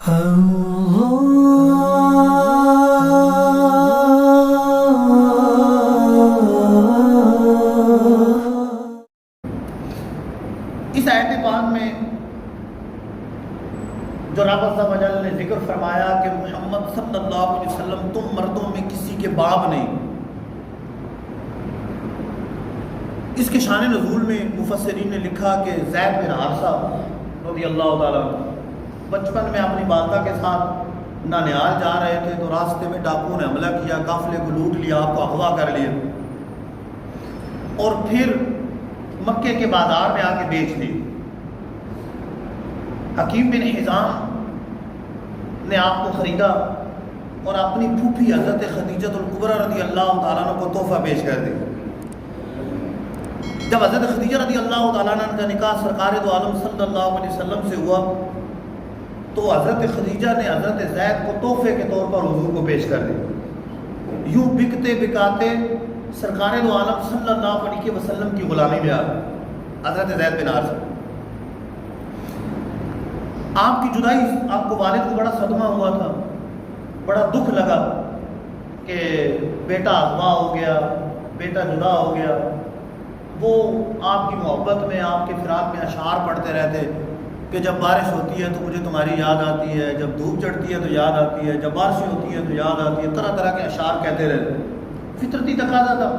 اس آیت پاک میں جو رب عز و جل نے ذکر فرمایا کہ محمد صلی اللہ علیہ وسلم تم مردوں میں کسی کے باپ نہیں، اس کے شان نزول میں مفسرین نے لکھا کہ زید بن حارثہ رضی اللہ تعالیٰ بچپن میں اپنی والدہ کے ساتھ نانیال جا رہے تھے تو راستے میں ڈاکوؤں نے حملہ کیا، قافلے کو لوٹ لیا، آپ کو اغوا کر لیا اور پھر مکے کے بازار میں آ کے بیچ دی۔ حکیم بن حزام نے آپ کو خریدا اور اپنی پھوپھی حضرت خدیجہ الکبریٰ رضی اللہ تعالیٰ عنہ کو تحفہ پیش کر دی۔ جب حضرت خدیجہ رضی اللہ تعالیٰ عنہ کا نکاح سرکار دو عالم صلی اللہ علیہ وسلم سے ہوا تو حضرت خدیجہ نے حضرت زید کو تحفے کے طور پر حضور کو پیش کر دی۔ یوں بکتے بکاتے سرکار دو عالم صلی اللہ علیہ وسلم کی غلامی میں آ حضرت زید بن حارثہ۔ آپ کی جدائی آپ کو والد کو بڑا صدمہ ہوا تھا، بڑا دکھ لگا کہ بیٹا اغوا ہو گیا، بیٹا جدا ہو گیا۔ وہ آپ کی محبت میں، آپ کے فراق میں اشعار پڑھتے رہتے کہ جب بارش ہوتی ہے تو مجھے تمہاری یاد آتی ہے، جب دھوپ چڑھتی ہے تو یاد آتی ہے، جب بارشیں ہوتی ہیں تو یاد آتی ہے، طرح طرح کے اشعار کہتے رہتے، فطرتی تقاضا تھا۔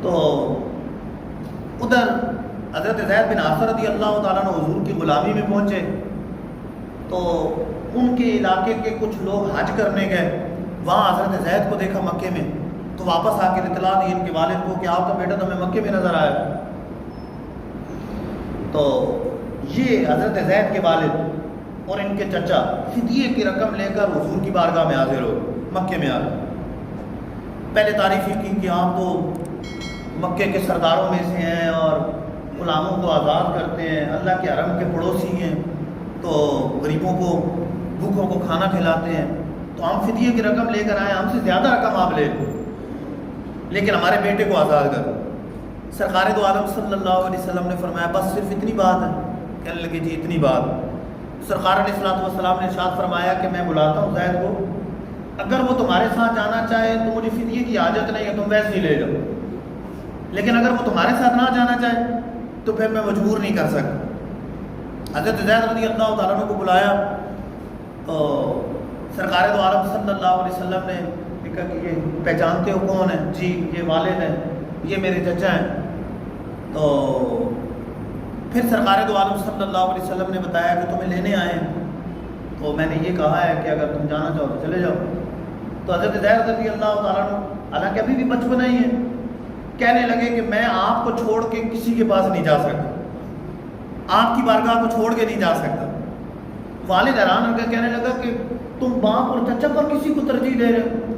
تو ادھر حضرت زید بن حارثہ رضی اللہ تعالیٰ عنہ حضور کی غلامی میں پہنچے تو ان کے علاقے کے کچھ لوگ حج کرنے گئے، وہاں حضرت زید کو دیکھا مکے میں تو واپس آ کے اطلاع دی ان کے والد کو کہ آپ کا بیٹا تو ہمیں مکے میں نظر آیا۔ تو یہ حضرت زید کے والد اور ان کے چچا فدیے کی رقم لے کر حضور کی بارگاہ میں حاضر ہو، مکے میں آ پہلے تعریف ہی کی کہ آپ تو مکے کے سرداروں میں سے ہیں اور غلاموں کو آزاد کرتے ہیں، اللہ کے حرم کے پڑوسی ہیں، تو غریبوں کو بھوکوں کو کھانا کھلاتے ہیں، تو ہم فدیے کی رقم لے کر آئے، ہم سے زیادہ رقم آپ لے لیکن ہمارے بیٹے کو آزاد کرو۔ سرکار دو عالم صلی اللہ علیہ وسلم نے فرمایا بس صرف اتنی بات ہے؟ کہنے لگے جی اتنی بات۔ سرکار علیہ الصلوۃ والسلام نے ارشاد فرمایا کہ میں بلاتا ہوں زید کو، اگر وہ تمہارے ساتھ جانا چاہے تو مجھے فدیے کی حاجت نہیں ہے، تم ویسے ہی لے جاؤ، لیکن اگر وہ تمہارے ساتھ نہ جانا چاہے تو پھر میں مجبور نہیں کر سکتا۔ حضرت زید رضی اللہ تعالیٰ عنہ کو بلایا تو سرکار دو عالم صلی اللہ علیہ وسلم نے کہا کہ یہ پہچانتے ہو کون ہے؟ جی یہ والد ہیں، یہ میرے چچا ہیں۔ تو پھر سرکار دو عالم صلی اللہ علیہ وسلم نے بتایا کہ تمہیں لینے آئے ہیں، تو میں نے یہ کہا ہے کہ اگر تم جانا چاہو تو چلے جاؤ۔ تو حضرت زید رضی اللہ تعالیٰ عنہ حالانکہ ابھی بھی بچپنا ہی ہے، کہنے لگے کہ میں آپ کو چھوڑ کے کسی کے پاس نہیں جا سکتا، آپ کی بارگاہ کو چھوڑ کے نہیں جا سکتا۔ والد حیران ہو کے کہنے لگا کہ تم باپ اور چچا پر کسی کو ترجیح دے رہے ہو،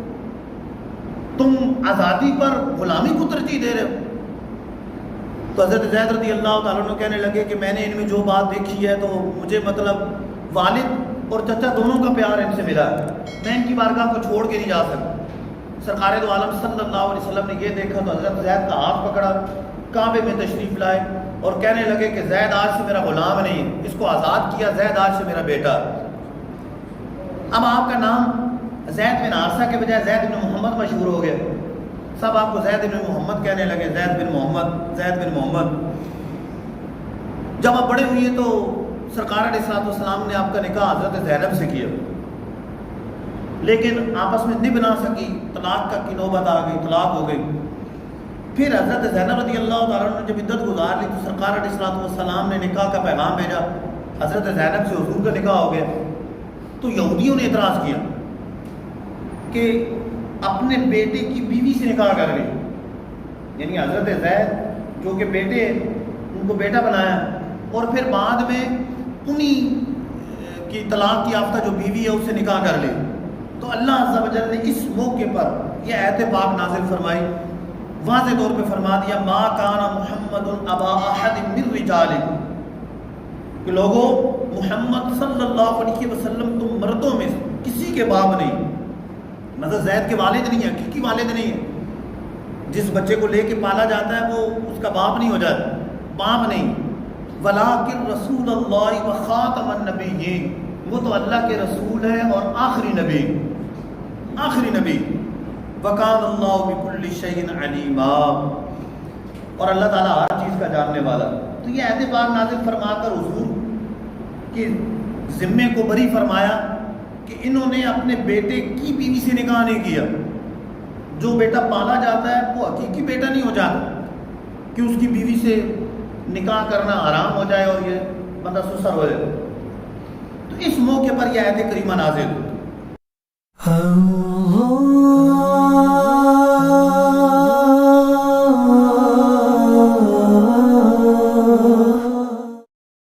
تم آزادی پر غلامی کو ترجیح دے رہے ہو؟ تو حضرت زید رضی اللہ تعالیٰ عنہ کہنے لگے کہ میں نے ان میں جو بات دیکھی ہے تو مجھے مطلب والد اور چچا دونوں کا پیار ان سے ملا ہے، میں ان کی بارگاہ کو چھوڑ کے نہیں جا سکتا۔ سرکار دو عالم صلی اللہ علیہ وسلم نے یہ دیکھا تو حضرت زید کا ہاتھ پکڑا، کعبے میں تشریف لائے اور کہنے لگے کہ زید آج سے میرا غلام نہیں، اس کو آزاد کیا، زید آج سے میرا بیٹا۔ اب آپ کا نام زید بن حارثہ کے بجائے زید بن محمد مشہور ہو گیا، سب آپ کو زید بن محمد کہنے لگے، زید بن محمد، زید بن محمد۔ جب آپ بڑے ہوئے تو سرکار علیہ الصلوۃ والسلام نے آپ کا نکاح حضرت زینب سے کیا، لیکن آپس میں نبھ نہ سکی، طلاق کا کی نوبت آ گئی، طلاق ہو گئی۔ پھر حضرت زینب رضی اللہ تعالیٰ عنہ نے جب عدت گزار لی تو سرکار علیہ الصلوۃ والسلام نے نکاح کا پیغام بھیجا، حضرت زینب سے حضور کا نکاح ہو گیا۔ تو یہودیوں نے اعتراض کیا کہ اپنے بیٹے کی بیوی سے نکاح کر لی، یعنی حضرت زید جو کہ بیٹے ان کو بیٹا بنایا اور پھر بعد میں انہی کی طلاق یافتہ جو بیوی ہے اس سے نکاح کر لی۔ تو اللہ عز و جل نے اس موقع پر یہ آیت پاک نازل فرمائی، واضح طور پہ فرما دیا ما کان محمد ابا احد من رجالکم، کہ لوگوں محمد صلی اللہ علیہ وسلم تم مردوں میں کسی کے باپ نہیں، مطلب زید کے والد نہیں ہے، حقیقی والد نہیں ہے، جس بچے کو لے کے پالا جاتا ہے وہ اس کا باپ نہیں ہو جاتا، باپ نہیں، ولیکن رسول اللہ و خاتم النبیین، وہ تو اللہ کے رسول ہے اور آخری نبی، وَكَانَ اللَّهُ بِكُلِّ شَيْءٍ عَلِيمًا، اور اللہ تعالیٰ ہر چیز کا جاننے والا۔ تو یہ آیت پاک نازل فرما کر حضور کے ذمے کو بری فرمایا کہ انہوں نے اپنے بیٹے کی بیوی سے نکاح نہیں کیا۔ جو بیٹا پالا جاتا ہے وہ حقیقی بیٹا نہیں ہو جاتا کہ اس کی بیوی سے نکاح کرنا حرام ہو جائے اور یہ بندہ سسر ہو جائے۔ تو اس موقع پر یہ آیت کریمہ نازل ہوئی۔